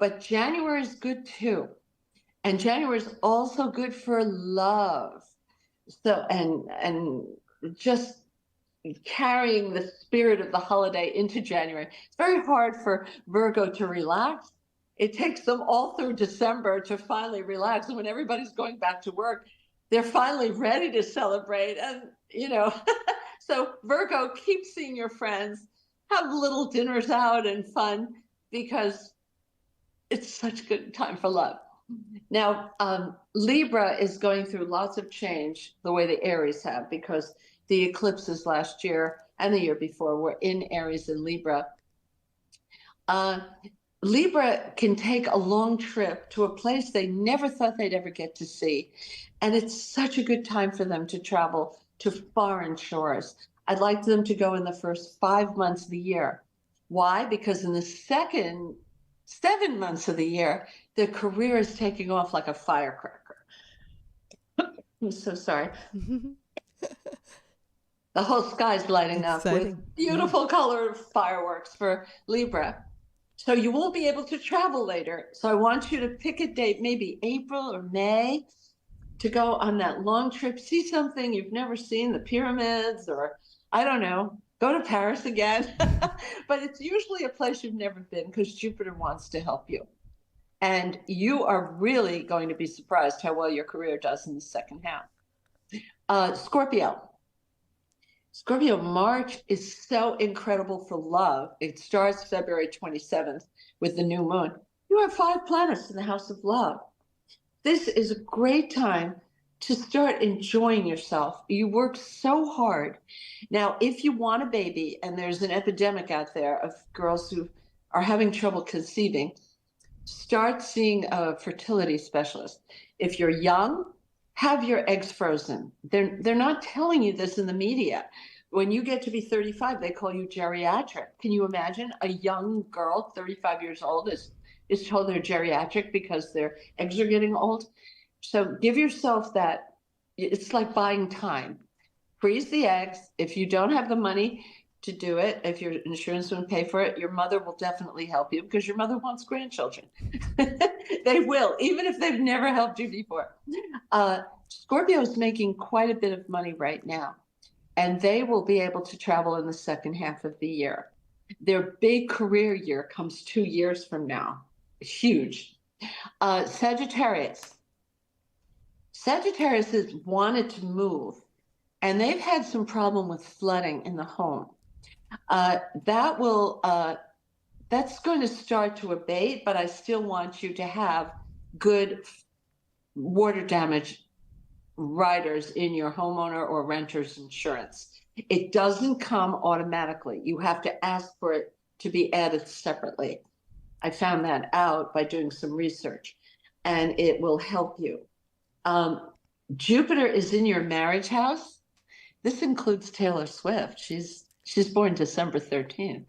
But January is good too. And January is also good for love. So, and just carrying the spirit of the holiday into January. It's very hard for Virgo to relax. It takes them all through December to finally relax. And when everybody's going back to work, they're finally ready to celebrate. And, so Virgo, keep seeing your friends, have little dinners out and fun, because it's such a good time for love. Now, Libra is going through lots of change the way the Aries have, because the eclipses last year and the year before were in Aries and Libra. Libra can take a long trip to a place they never thought they'd ever get to see. And it's such a good time for them to travel to foreign shores. I'd like them to go in the first 5 months of the year. Why? Because in the second 7 months of the year, their career is taking off like a firecracker. I'm so sorry. The whole sky's lighting up with beautiful colored fireworks for Libra. So you won't be able to travel later. So I want you to pick a date, maybe April or May, to go on that long trip, see something you've never seen, the pyramids, or I don't know, go to Paris again. But it's usually a place you've never been, because Jupiter wants to help you. And you are really going to be surprised how well your career does in the second half. Scorpio. Scorpio, March is so incredible for love. It starts February 27th with the new moon. You have 5 planets in the house of love. This is a great time to start enjoying yourself. You work so hard. Now, if you want a baby, and there's an epidemic out there of girls who are having trouble conceiving, start seeing a fertility specialist. If you're young, have your eggs frozen. They're not telling you this in the media. When you get to be 35, they call you geriatric. Can you imagine a young girl, 35 years old, is told they're geriatric because their eggs are getting old? So give yourself that. It's like buying time. Freeze the eggs. If you don't have the money to do it, if your insurance won't pay for it, your mother will definitely help you, because your mother wants grandchildren. They will, even if they've never helped you before. Scorpio is making quite a bit of money right now, and they will be able to travel in the second half of the year. Their big career year comes 2 years from now. Huge. Sagittarius. Sagittarius has wanted to move, and they've had some problem with flooding in the home. That's going to start to abate, but I still want you to have good water damage riders in your homeowner or renter's insurance. It doesn't come automatically. You have to ask for it to be added separately. I found that out by doing some research, and it will help you. Jupiter is in your marriage house. This includes Taylor Swift. She's born December 13th.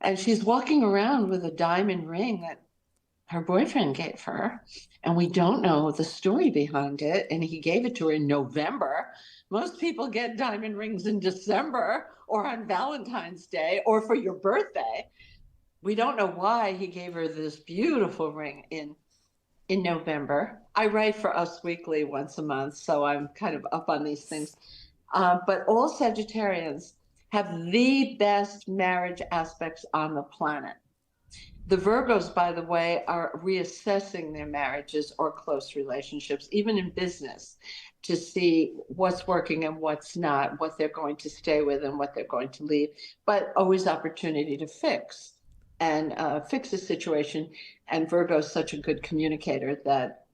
And she's walking around with a diamond ring that her boyfriend gave her. And we don't know the story behind it. And he gave it to her in November. Most people get diamond rings in December or on Valentine's Day or for your birthday. We don't know why he gave her this beautiful ring in November. I write for Us Weekly once a month, so I'm kind of up on these things. But all Sagittarians have the best marriage aspects on the planet. The Virgos, by the way, are reassessing their marriages or close relationships, even in business, to see what's working and what's not, what they're going to stay with and what they're going to leave, but always opportunity to fix a situation. And Virgo is such a good communicator that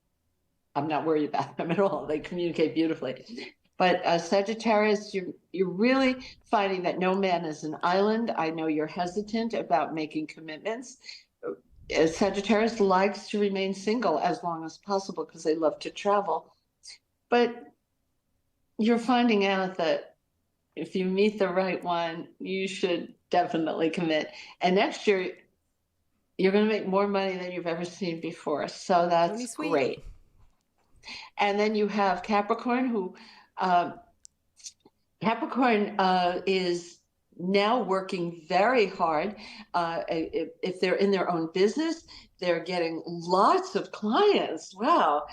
I'm not worried about them at all. They communicate beautifully. But Sagittarius, you're really finding that no man is an island. I know you're hesitant about making commitments. Sagittarius likes to remain single as long as possible because they love to travel. But you're finding out that if you meet the right one, you should definitely commit. And next year, you're going to make more money than you've ever seen before. So that's great. And then you have Capricorn, who Capricorn is now working very hard. If they're in their own business, they're getting lots of clients. Wow.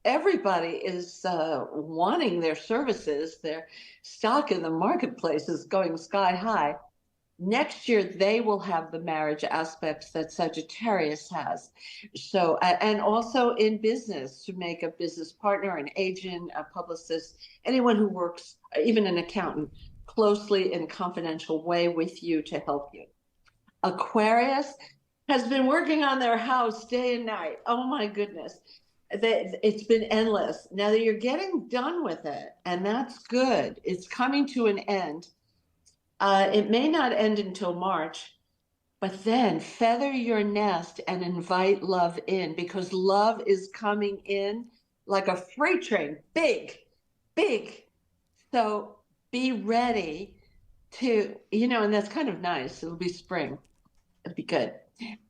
everybody is wanting their services. Their stock in the marketplace is going sky high. Next year, they will have the marriage aspects that Sagittarius has. So, and also in business, to make a business partner, an agent, a publicist, anyone who works, even an accountant, closely in confidential way with you to help you. Aquarius has been working on their house day and night. Oh my goodness. It's been endless. Now that you're getting done with it, and that's good. It's coming to an end. It may not end until March, but then feather your nest and invite love in, because love is coming in like a freight train, big, big. So be ready to, and that's kind of nice. It'll be spring. It'll be good.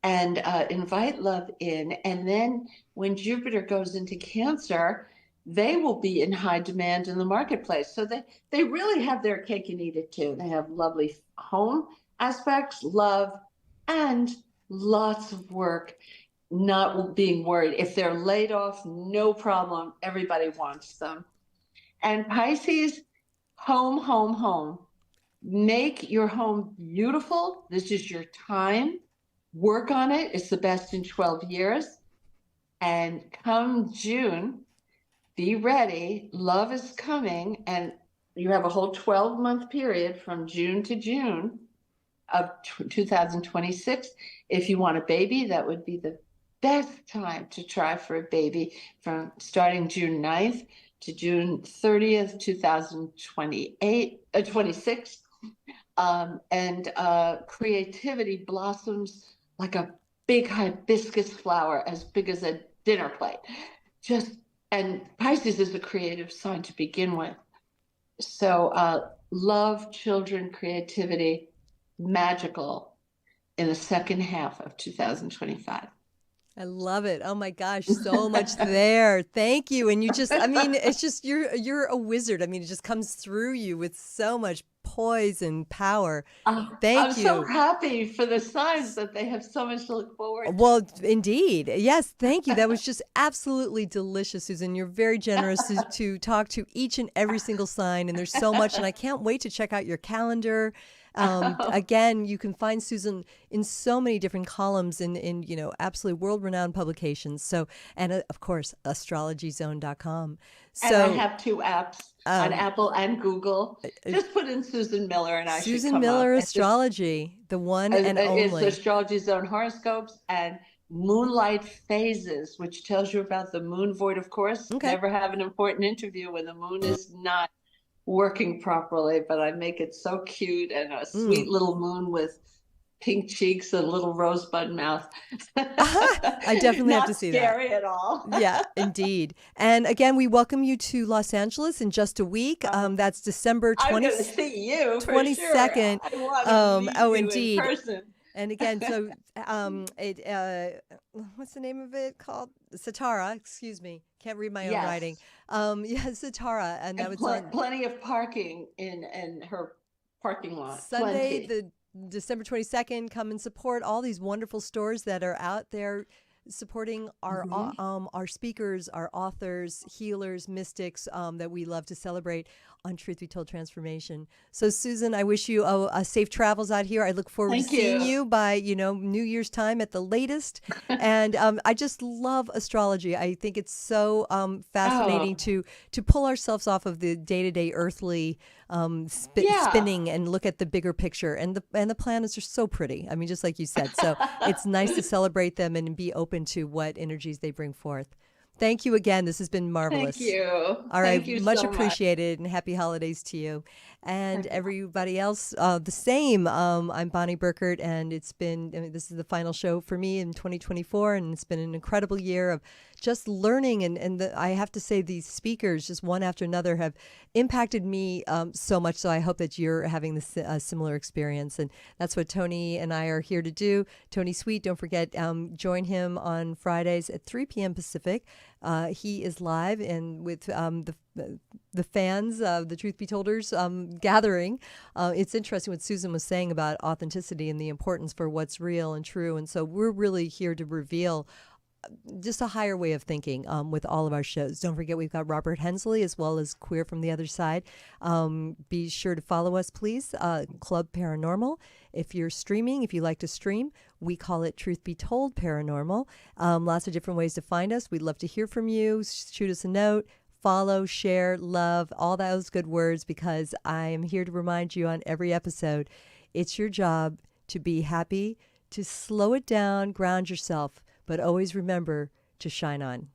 And invite love in. And then when Jupiter goes into Cancer, they will be in high demand in the marketplace. So they really have their cake and eat it too. They have lovely home aspects, love, and lots of work, not being worried. If they're laid off, no problem. Everybody wants them. And Pisces, home, home, home. Make your home beautiful. This is your time. Work on it. It's the best in 12 years. And come June, be ready. Love is coming. And you have a whole 12-month period from June to June of 2026. If you want a baby, that would be the best time to try for a baby, from starting June 9th to June 30th, 26. And creativity blossoms like a big hibiscus flower, as big as a dinner plate. And Pisces is a creative sign to begin with. So love, children, creativity, magical in the second half of 2025. I love it. Oh my gosh, so much there. Thank you. And it's just you're a wizard. I mean, it just comes through you with so much poise and power. Thank you. I'm so happy for the signs that they have so much to look forward to. Well, indeed. Yes, thank you. That was just absolutely delicious, Susan. You're very generous to talk to each and every single sign, and there's so much, and I can't wait to check out your calendar. Again, you can find Susan in so many different columns in absolutely world-renowned publications. So, and of course, astrologyzone.com. And I have 2 apps on Apple and Google. Just put in Susan Miller and I Susan should come Miller up. Astrology, the one and only. It's Astrology Zone horoscopes and moonlight phases, which tells you about the moon void, of course. Okay. Never have an important interview when the moon is not working properly, but I make it so cute, and a sweet little moon with pink cheeks and a little rosebud mouth. I definitely have to see that. Not scary at all. Yeah, indeed. And again, we welcome you to Los Angeles in just a week. That's December 20th. I'm going to see you for 22nd. Sure. I want to meet you indeed. in person. And again, so what's the name of it called? Satara, excuse me. Can't read my own writing. Satara. And that was plenty of parking in her parking lot. Sunday, the December 22nd, come and support all these wonderful stores that are out there supporting our speakers, our authors, healers, mystics that we love to celebrate on Truth Be Told Transformation. So, Susan, I wish you a safe travels out here. I look forward to seeing you by New Year's time at the latest. And I just love astrology. I think it's so fascinating to pull ourselves off of the day-to-day earthly spinning and look at the bigger picture. And the planets are so pretty. I mean, just like you said. So it's nice to celebrate them and be open to what energies they bring forth. Thank you again. This has been marvelous. Thank you. All right. Thank you much so appreciated, and happy holidays to you. And everybody else, the same. I'm Bonnie Burkert, and this is the final show for me in 2024, and it's been an incredible year of just learning. And I have to say, these speakers, just one after another, have impacted me so much. So I hope that you're having this similar experience. And that's what Tony and I are here to do. Tony Sweet, don't forget, join him on Fridays at 3 p.m. Pacific. He is live and with the fans, the Truth Be Tolders gathering. It's interesting what Susan was saying about authenticity and the importance for what's real and true. And so we're really here to reveal just a higher way of thinking with all of our shows. Don't forget, we've got Robert Hensley as well as Queer from the Other Side. Be sure to follow us, please. Club Paranormal. If you're streaming, if you like to stream, we call it Truth Be Told Paranormal. Lots of different ways to find us. We'd love to hear from you. Shoot us a note. Follow, share, love, all those good words, because I am here to remind you on every episode, it's your job to be happy, to slow it down, ground yourself, but always remember to shine on.